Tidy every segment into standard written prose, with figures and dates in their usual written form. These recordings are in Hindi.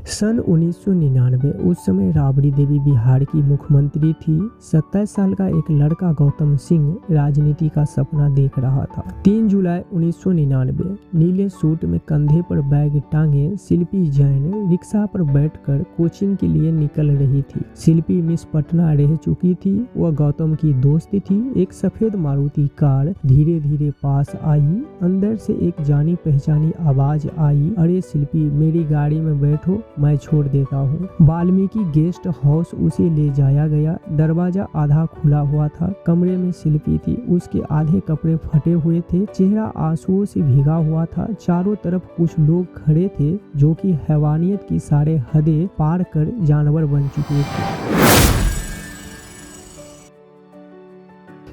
सन 1999 उस समय राबड़ी देवी बिहार की मुख्यमंत्री थी। 27 साल का एक लड़का गौतम सिंह राजनीति का सपना देख रहा था। 3 जुलाई 1999 नीले सूट में कंधे पर बैग टांगे शिल्पी जैन रिक्शा पर बैठकर कोचिंग के लिए निकल रही थी। शिल्पी मिस पटना रह चुकी थी। वह गौतम की दोस्त थी। एक सफेद मारुति कार धीरे धीरे पास आई। अंदर से एक जानी पहचानी आवाज आई, अरे शिल्पी, मेरी गाड़ी में बैठो, मैं छोड़ देता हूँ। वाल्मीकि गेस्ट हाउस उसे ले जाया गया। दरवाजा आधा खुला हुआ था। कमरे में शिल्पी थी। उसके आधे कपड़े फटे हुए थे। चेहरा आंसुओं से भीगा हुआ था। चारों तरफ कुछ लोग खड़े थे जो कि हैवानियत की सारे हदें पार कर जानवर बन चुके थे।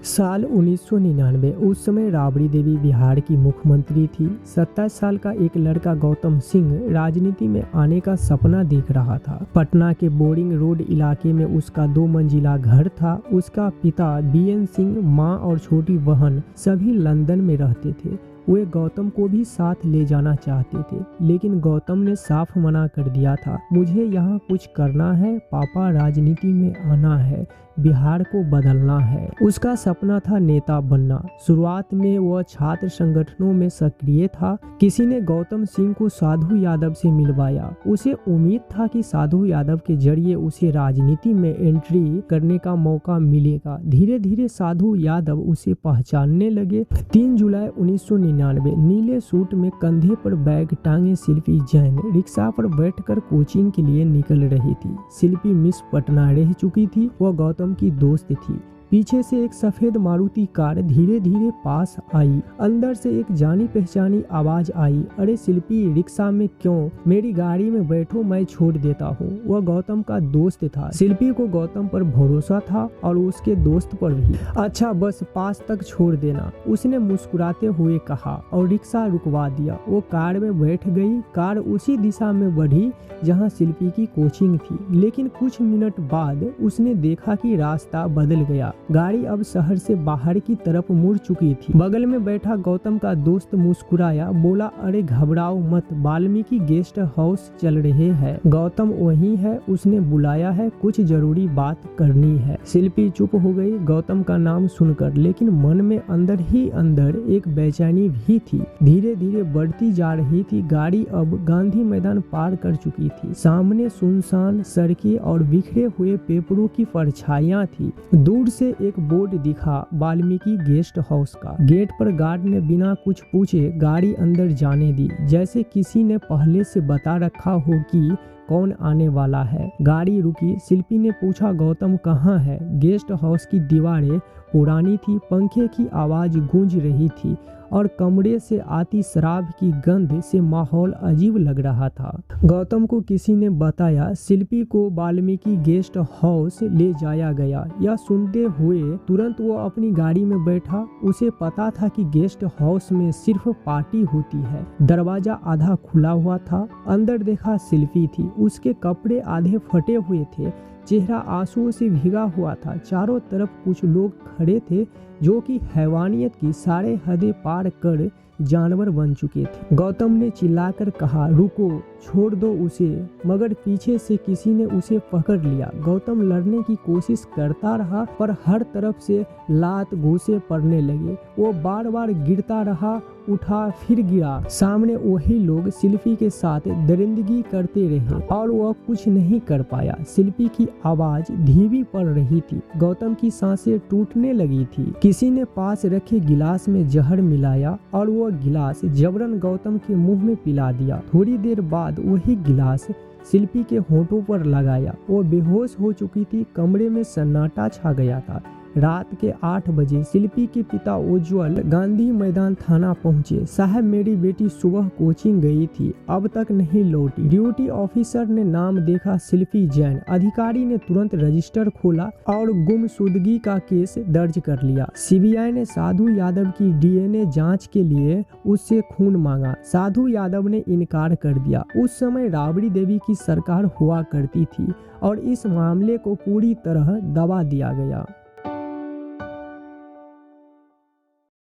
साल 1999 उस समय राबड़ी देवी बिहार की मुख्यमंत्री थी। 27 साल का एक लड़का गौतम सिंह राजनीति में आने का सपना देख रहा था। पटना के बोरिंग रोड इलाके में उसका 2 मंजिला घर था। उसका पिता बीएन सिंह, मां और छोटी बहन सभी लंदन में रहते थे। वे गौतम को भी साथ ले जाना चाहते थे, लेकिन गौतम ने साफ मना कर दिया था। मुझे यहाँ कुछ करना है पापा, राजनीति में आना है, बिहार को बदलना है। उसका सपना था नेता बनना। शुरुआत में वह छात्र संगठनों में सक्रिय था। किसी ने गौतम सिंह को साधु यादव से मिलवाया। उसे उम्मीद था कि साधु यादव के जरिए उसे राजनीति में एंट्री करने का मौका मिलेगा। धीरे धीरे साधु यादव उसे पहचानने लगे। 3 जुलाई 1999 नीले सूट में कंधे पर बैग टांगे शिल्पी जैन रिक्शा पर बैठकर कोचिंग के लिए निकल रही थी। शिल्पी मिस पटना रह चुकी थी। वह गौतम की दोस्त थी। पीछे से एक सफेद मारुति कार धीरे धीरे पास आई। अंदर से एक जानी पहचानी आवाज आई, अरे शिल्पी, रिक्शा में क्यों, मेरी गाड़ी में बैठो, मैं छोड़ देता हूँ। वह गौतम का दोस्त था। शिल्पी को गौतम पर भरोसा था और उसके दोस्त पर भी। अच्छा, बस पास तक छोड़ देना, उसने मुस्कुराते हुए कहा और रिक्शा रुकवा दिया। वो कार में बैठ गई। कार उसी दिशा में बढ़ी जहाँ शिल्पी की कोचिंग थी, लेकिन कुछ मिनट बाद उसने देखा कि रास्ता बदल गया। गाड़ी अब शहर से बाहर की तरफ मुड़ चुकी थी। बगल में बैठा गौतम का दोस्त मुस्कुराया, बोला, अरे घबराओ मत, वाल्मीकि गेस्ट हाउस चल रहे हैं। गौतम वही है, उसने बुलाया है, कुछ जरूरी बात करनी है। शिल्पी चुप हो गई गौतम का नाम सुनकर, लेकिन मन में अंदर ही अंदर एक बेचैनी भी थी। धीरे धीरे बढ़ती जा रही थी। गाड़ी अब गांधी मैदान पार कर चुकी थी। सामने सुनसान सड़कें और बिखरे हुए पेपरों की परछाइयां थी। दूर से एक बोर्ड दिखा, वाल्मीकि गेस्ट हाउस का। गेट पर गार्ड ने बिना कुछ पूछे गाड़ी अंदर जाने दी, जैसे किसी ने पहले से बता रखा हो कि कौन आने वाला है। गाड़ी रुकी। शिल्पी ने पूछा, गौतम कहाँ है? गेस्ट हाउस की दीवारें पुरानी थी। पंखे की आवाज गूंज रही थी और कमरे से आती शराब की गंध से माहौल अजीब लग रहा था। गौतम को किसी ने बताया शिल्पी को वाल्मीकि गेस्ट हाउस ले जाया गया। यह सुनते हुए तुरंत वो अपनी गाड़ी में बैठा। उसे पता था कि गेस्ट हाउस में सिर्फ पार्टी होती है। दरवाजा आधा खुला हुआ था। अंदर देखा शिल्पी थी। उसके कपड़े आधे फटे हुए थे। चेहरा आंसुओं से भीगा हुआ था। चारों तरफ कुछ लोग खड़े थे जो कि हैवानियत की सारे हदें पार कर जानवर बन चुके थे। गौतम ने चिल्लाकर कहा, रुको, छोड़ दो उसे, मगर पीछे से किसी ने उसे पकड़ लिया। गौतम लड़ने की कोशिश करता रहा, पर हर तरफ से लात घूंसे पड़ने लगे। वो बार बार गिरता रहा, उठा फिर गिरा। सामने वही लोग शिल्पी के साथ दरिंदगी करते रहे और वह कुछ नहीं कर पाया। शिल्पी की आवाज धीमी पड़ रही थी। गौतम की सांसें टूटने लगी थी। किसी ने पास रखे गिलास में जहर मिलाया और वह गिलास जबरन गौतम के मुंह में पिला दिया। थोड़ी देर बाद वही गिलास शिल्पी के होठों पर लगाया। वो बेहोश हो चुकी थी। कमरे में सन्नाटा छा गया था। रात के 8 बजे शिल्पी के पिता उज्जवल गांधी मैदान थाना पहुंचे। साहब, मेरी बेटी सुबह कोचिंग गई थी, अब तक नहीं लौटी। ड्यूटी ऑफिसर ने नाम देखा, शिल्पी जैन। अधिकारी ने तुरंत रजिस्टर खोला और गुमशुदगी का केस दर्ज कर लिया। सीबीआई ने साधु यादव की डीएनए जांच के लिए उससे खून मांगा। साधु यादव ने इनकार कर दिया। उस समय राबड़ी देवी की सरकार हुआ करती थी और इस मामले को पूरी तरह दबा दिया गया।